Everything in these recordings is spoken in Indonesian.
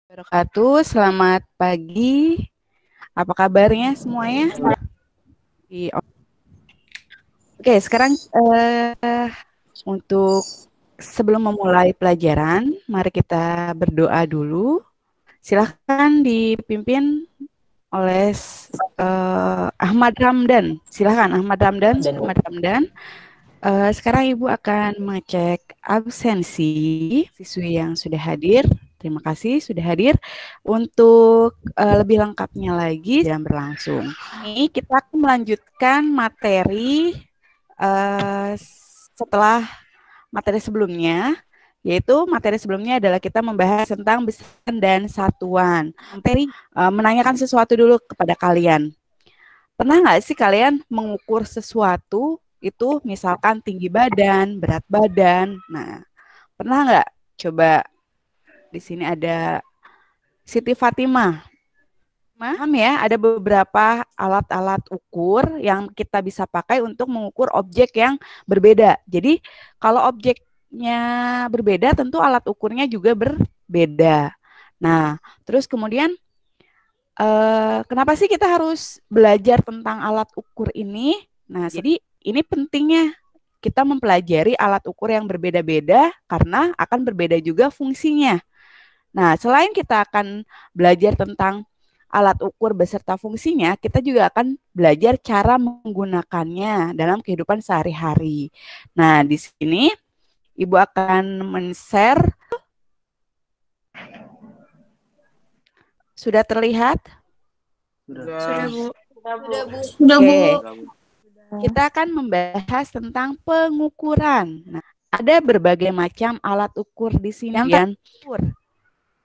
Wabarakatuh. Selamat pagi. Apa kabarnya semuanya? Oke, sekarang untuk sebelum memulai pelajaran, mari kita berdoa dulu. Silahkan dipimpin oleh Ahmad Ramdan. Silahkan Ahmad Ramdan. Ahmad Ramdan. Sekarang Ibu akan mengecek absensi siswi yang sudah hadir. Terima kasih sudah hadir. Untuk lebih lengkapnya lagi sedang berlangsung. Ini kita akan melanjutkan materi setelah materi sebelumnya, yaitu materi sebelumnya adalah kita membahas tentang besaran dan satuan. Materi menanyakan sesuatu dulu kepada kalian. Pernah nggak sih kalian mengukur sesuatu itu misalkan tinggi badan, berat badan? Nah, pernah nggak? Coba di sini ada Siti Fatimah. Paham ya, ada beberapa alat-alat ukur yang kita bisa pakai untuk mengukur objek yang berbeda. Jadi, kalau objeknya berbeda, tentu alat ukurnya juga berbeda. Nah, terus kemudian kenapa sih kita harus belajar tentang alat ukur ini? Nah, jadi ini pentingnya kita mempelajari alat ukur yang berbeda-beda karena akan berbeda juga fungsinya. Nah, selain kita akan belajar tentang alat ukur beserta fungsinya, kita juga akan belajar cara menggunakannya dalam kehidupan sehari-hari. Nah, di sini Ibu akan men-share. Sudah terlihat? Sudah, Bu. Oke. Kita akan membahas tentang pengukuran. Nah, ada berbagai macam alat ukur di sini.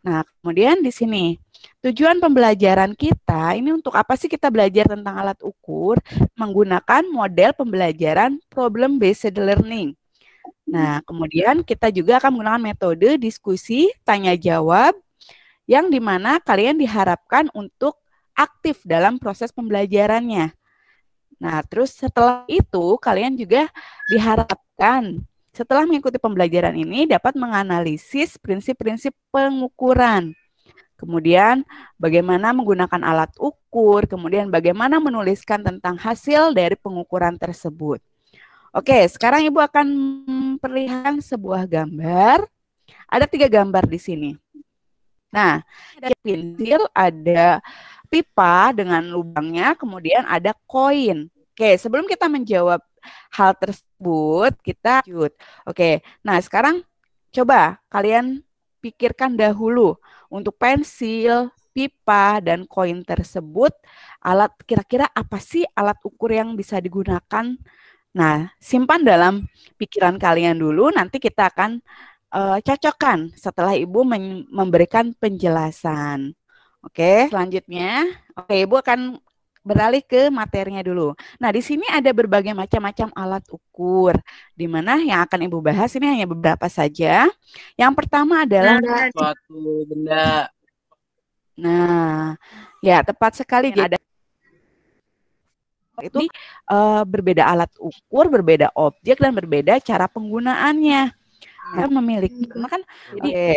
Nah, kemudian di sini tujuan pembelajaran kita ini untuk apa sih kita belajar tentang alat ukur? Menggunakan model pembelajaran problem based learning. Nah, kemudian kita juga akan menggunakan metode diskusi tanya jawab yang dimana kalian diharapkan untuk aktif dalam proses pembelajarannya. Nah, terus setelah itu kalian juga diharapkan setelah mengikuti pembelajaran ini dapat menganalisis prinsip-prinsip pengukuran. Kemudian bagaimana menggunakan alat ukur, kemudian bagaimana menuliskan tentang hasil dari pengukuran tersebut. Oke, sekarang Ibu akan memperlihatkan sebuah gambar. Ada 3 gambar di sini. Nah, ada pensil, ada pipa dengan lubangnya, kemudian ada koin. Oke, sebelum kita menjawab hal tersebut, kita lanjut. Oke, nah sekarang coba kalian pikirkan dahulu untuk pensil, pipa, dan koin tersebut, alat kira-kira apa sih alat ukur yang bisa digunakan? Nah, simpan dalam pikiran kalian dulu, nanti kita akan cocokkan setelah Ibu memberikan penjelasan. Oke, selanjutnya, Ibu akan beralih ke materinya dulu. Nah, di sini ada berbagai macam-macam alat ukur, di mana yang akan Ibu bahas ini hanya beberapa saja. Yang pertama adalah suatu benda. Nah, ya tepat sekali. Jadi ada itu berbeda alat ukur, berbeda objek, dan berbeda cara penggunaannya. Nah, memiliki, kan jadi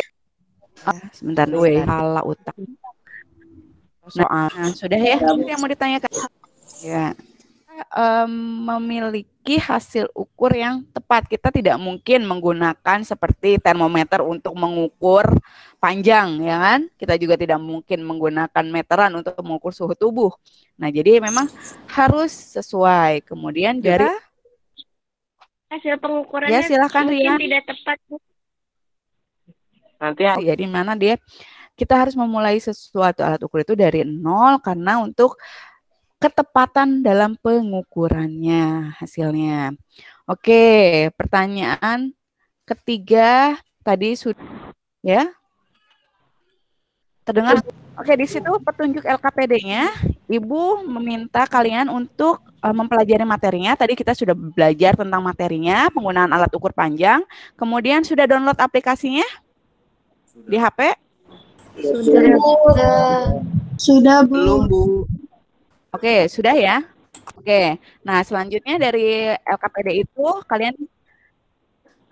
sebentar dulu salah utang. Nah, sudah ya, yang mau ditanyakan ya. Memiliki hasil ukur yang tepat. Kita tidak mungkin menggunakan seperti termometer untuk mengukur panjang, ya kan? Kita juga tidak mungkin menggunakan meteran untuk mengukur suhu tubuh. Nah, jadi memang harus sesuai. Kemudian dari hasil pengukurannya ya silakan mungkin Rian. tidak tepat. Nanti jadi mana dia kita harus memulai sesuatu alat ukur itu dari nol karena untuk ketepatan dalam pengukurannya hasilnya. Oke, pertanyaan ketiga tadi sudah ya terdengar. Oke, di situ petunjuk LKPD-nya, Ibu meminta kalian untuk mempelajari materinya. Tadi kita sudah belajar tentang materinya, penggunaan alat ukur panjang. Kemudian sudah download aplikasinya di HP? Sudah, Bu. belum, Bu. Oke, sudah ya. Oke, nah selanjutnya dari LKPD itu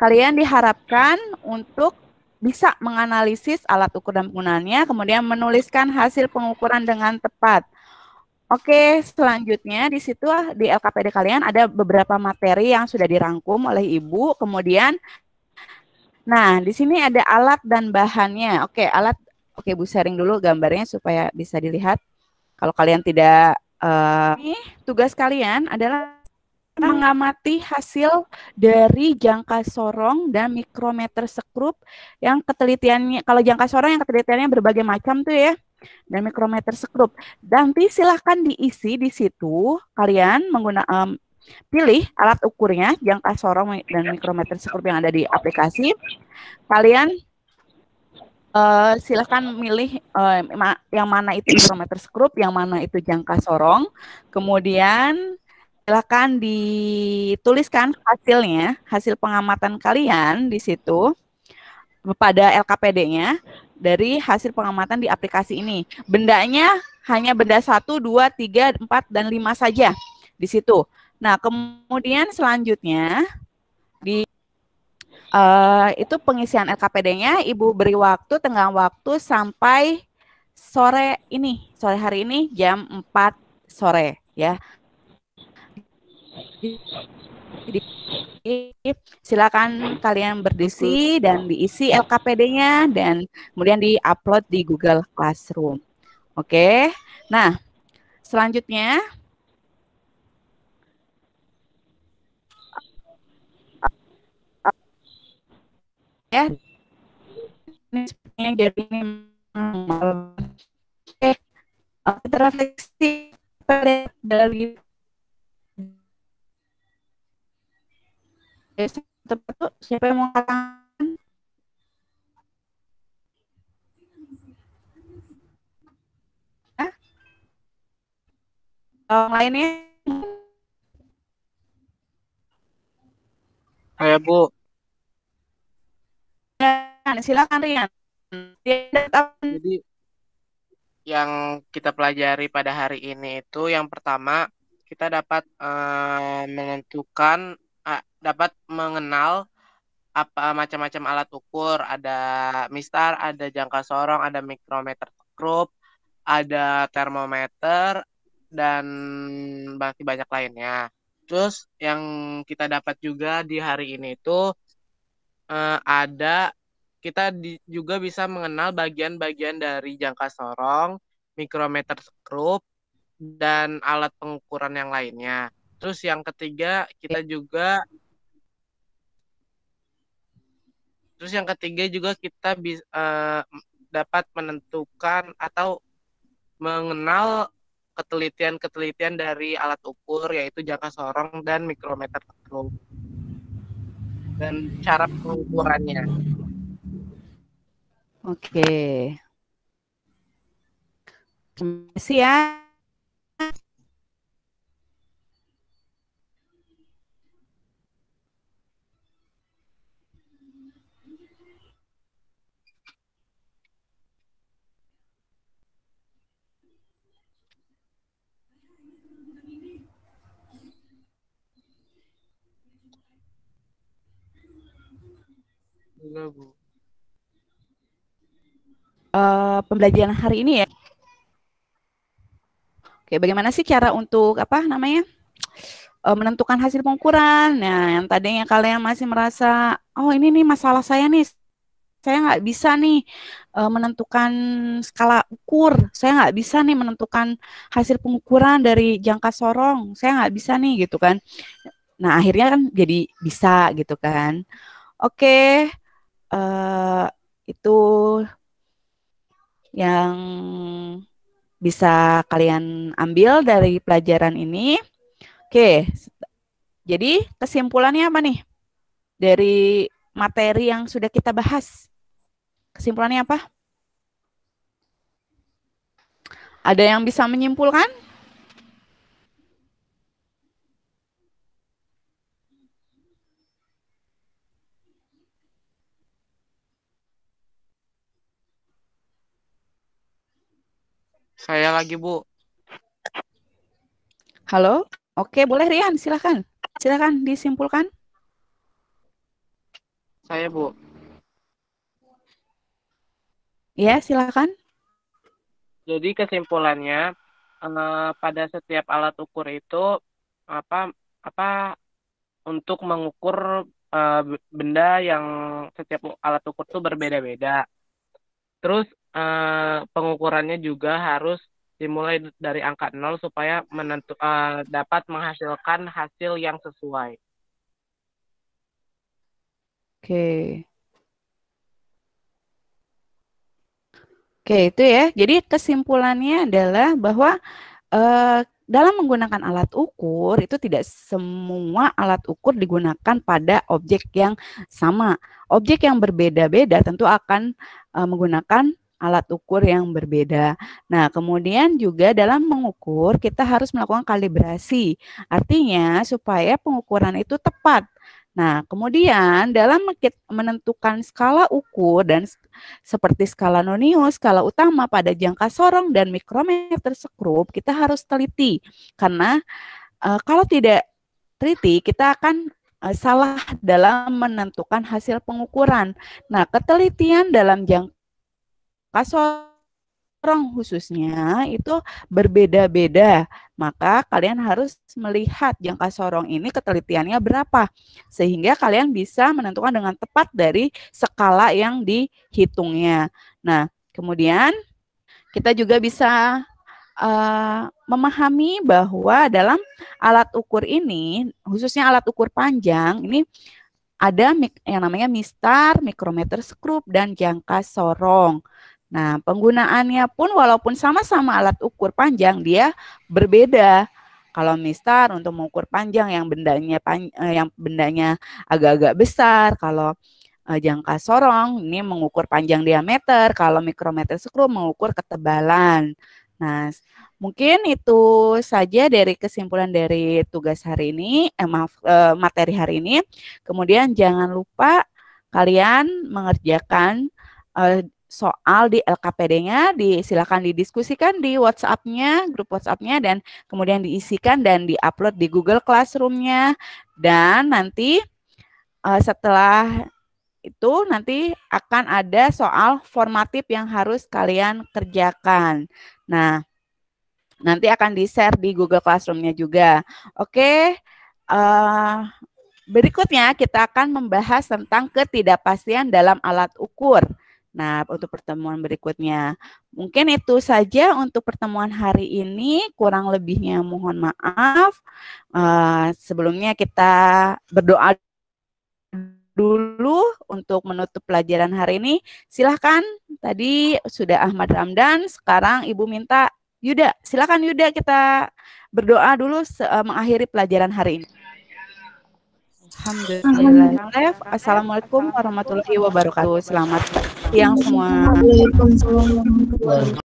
kalian diharapkan untuk bisa menganalisis alat ukur dan penggunaannya, kemudian menuliskan hasil pengukuran dengan tepat. Oke, selanjutnya di situ di LKPD kalian ada beberapa materi yang sudah dirangkum oleh Ibu. Kemudian, nah di sini ada alat dan bahannya. Oke, alat. Oke, Bu sharing dulu gambarnya supaya bisa dilihat. Kalau kalian tidak, ini tugas kalian adalah mengamati hasil dari jangka sorong dan mikrometer sekrup yang ketelitiannya, kalau jangka sorong yang ketelitiannya berbagai macam tuh ya, dan mikrometer sekrup. Nanti silahkan diisi di situ, kalian menggunakan pilih alat ukurnya, jangka sorong dan mikrometer sekrup yang ada di aplikasi. Kalian silahkan milih yang mana itu mikrometer sekrup, yang mana itu jangka sorong. Kemudian silakan dituliskan hasilnya, hasil pengamatan kalian di situ pada LKPD-nya dari hasil pengamatan di aplikasi ini. Bendanya hanya benda 1, 2, 3, 4, dan 5 saja di situ. Nah, kemudian selanjutnya itu pengisian LKPD-nya, Ibu beri waktu, tenggang waktu sampai sore hari ini jam 4 sore ya. Jadi silakan kalian berdiskusi dan diisi LKPD-nya dan kemudian di-upload di Google Classroom. Oke. Nah, selanjutnya ya ini sepertinya jadi kita refleksi dari siapa yang mau katakan? Yang lainnya? Saya Bu. Silakan Rian. Jadi yang kita pelajari pada hari ini itu yang pertama kita dapat dapat mengenal apa macam-macam alat ukur, ada mistar, ada jangka sorong, ada mikrometer sekrup, ada termometer dan masih banyak lainnya. Terus yang kita dapat juga di hari ini itu kita juga bisa mengenal bagian-bagian dari jangka sorong, mikrometer sekrup, dan alat pengukuran yang lainnya. Terus yang ketiga kita dapat menentukan atau mengenal ketelitian-ketelitian dari alat ukur yaitu jangka sorong dan mikrometer sekrup dan cara pengukurannya. Oke. Terima kasih ya. Enggak, Bu. Pembelajaran hari ini ya. Oke, bagaimana sih cara untuk menentukan hasil pengukuran? Nah, yang tadinya kalian masih merasa, oh ini nih masalah saya nih, saya nggak bisa nih menentukan skala ukur, saya nggak bisa nih menentukan hasil pengukuran dari jangka sorong, saya nggak bisa nih gitu kan. Nah, akhirnya kan jadi bisa gitu kan. Oke, itu yang bisa kalian ambil dari pelajaran ini. Oke, jadi kesimpulannya apa nih dari materi yang sudah kita bahas? Kesimpulannya apa? Ada yang bisa menyimpulkan? Saya lagi, Bu. Halo? Oke, boleh Rian, silakan. Silakan disimpulkan. Saya, Bu. Ya, silakan. Jadi kesimpulannya pada setiap alat ukur itu apa apa untuk mengukur benda yang setiap alat ukur itu berbeda-beda. Terus pengukurannya juga harus dimulai dari angka 0 supaya dapat menghasilkan hasil yang sesuai. Oke. Oke, itu ya. Jadi kesimpulannya adalah bahwa dalam menggunakan alat ukur itu tidak semua alat ukur digunakan pada objek yang sama. Objek yang berbeda-beda tentu akan menggunakan alat ukur yang berbeda. Nah, kemudian juga dalam mengukur kita harus melakukan kalibrasi. Artinya supaya pengukuran itu tepat. Nah, kemudian dalam menentukan skala ukur dan seperti skala nonio, skala utama pada jangka sorong dan mikrometer sekrup, kita harus teliti. Karena kalau tidak teliti, kita akan salah dalam menentukan hasil pengukuran. Nah, ketelitian dalam jangka sorong khususnya itu berbeda-beda. Maka kalian harus melihat jangka sorong ini ketelitiannya berapa. Sehingga kalian bisa menentukan dengan tepat dari skala yang dihitungnya. Nah, kemudian kita juga bisa memahami bahwa dalam alat ukur ini, khususnya alat ukur panjang, ini ada yang namanya mistar, mikrometer skrup, dan jangka sorong. Nah, penggunaannya pun walaupun sama-sama alat ukur panjang, dia berbeda. Kalau mistar untuk mengukur panjang yang bendanya agak-agak besar, kalau jangka sorong ini mengukur panjang diameter, kalau mikrometer skrup mengukur ketebalan. Nah, mungkin itu saja dari kesimpulan dari tugas hari ini, materi hari ini. Kemudian jangan lupa kalian mengerjakan soal di LKPD-nya, silakan didiskusikan di WhatsApp-nya, grup WhatsApp-nya, dan kemudian diisikan dan diupload di Google Classroom-nya. Dan nanti setelah itu nanti akan ada soal formatif yang harus kalian kerjakan. Nah, nanti akan di-share di Google Classroom-nya juga. Oke, berikutnya kita akan membahas tentang ketidakpastian dalam alat ukur. Nah, untuk pertemuan berikutnya. Mungkin itu saja untuk pertemuan hari ini. Kurang lebihnya mohon maaf. Sebelumnya kita berdoa dulu untuk menutup pelajaran hari ini. Silahkan, tadi sudah Ahmad Ramdan, sekarang Ibu minta Yuda. Silahkan Yuda, kita berdoa dulu mengakhiri pelajaran hari ini. Alhamdulillah. Assalamualaikum warahmatullahi wabarakatuh. Selamat siang semua. Waalaikumsalam.